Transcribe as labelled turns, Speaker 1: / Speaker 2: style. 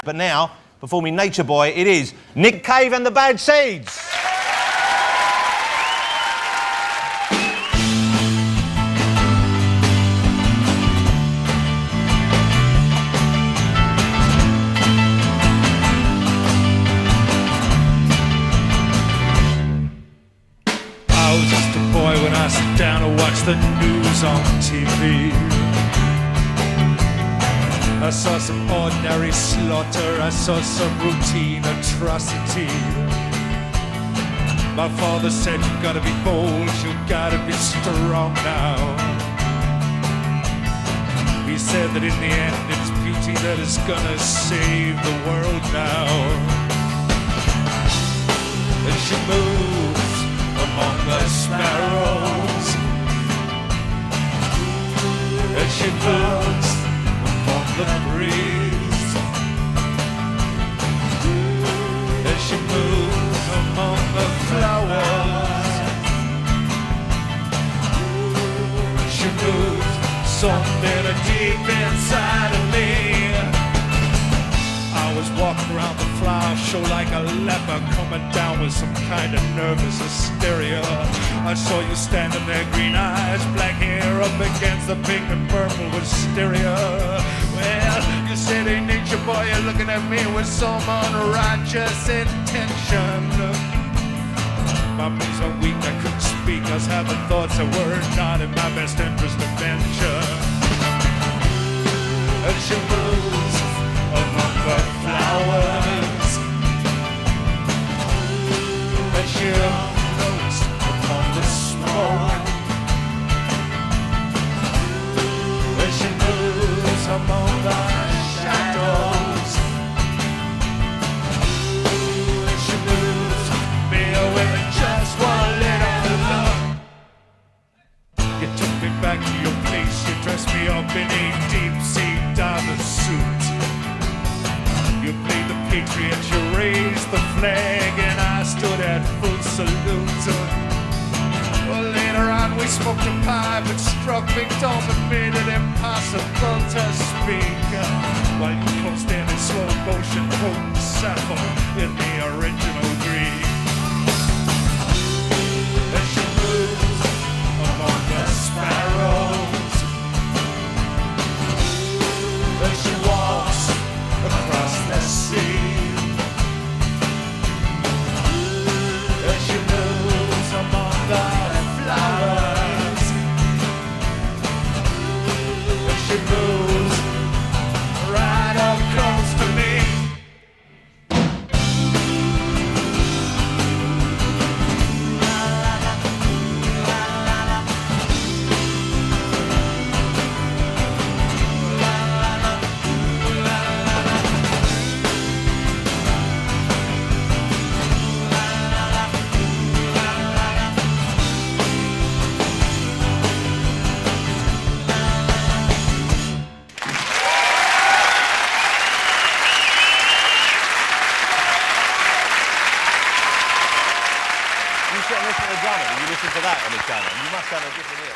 Speaker 1: But now, performing Nature Boy, it is Nick Cave and the Bad Seeds.
Speaker 2: I was just a boy when I sat down to watch the news on TV. I saw some ordinary slaughter, I saw some routine atrocity. My father said, you gotta be bold, you gotta be strong now. He said that in the end it's beauty that is gonna save the world now. And she moves among the sparrows, and she moves among the breeze, and she moves among the flowers, she moves something deep inside of me. I was walking around the flower show like a leper, coming down with some kind of nervous hysteria. I saw you standing there, green eyes, black hair, up against the pink and purple wisteria. Well, you said, hey, Nature Boy, you're looking at me with some unrighteous intention. My knees were weak, I couldn't speak, I was having thoughts that were not in my best interest to venture. And she moves among the flowers, and she floats upon the smoke, and she moves among the shadows, and she moves me with just one little look. You took me back to your place, you dressed me up in a deep-sea diver suit. You played the patriot, you raised the flag, and I stood at full salute. Well, later on we smoked a pipe and struck big dumb and made it impossible to speak. While you closed in slow motion, quoting Sappho in the original Greek. And she moves among the sparrows, and she walks across the sea, and she moves among the flowers, and she moves right up close to me.
Speaker 1: You should listen to the drummer. You listen to that on the channel. You must have a different ear.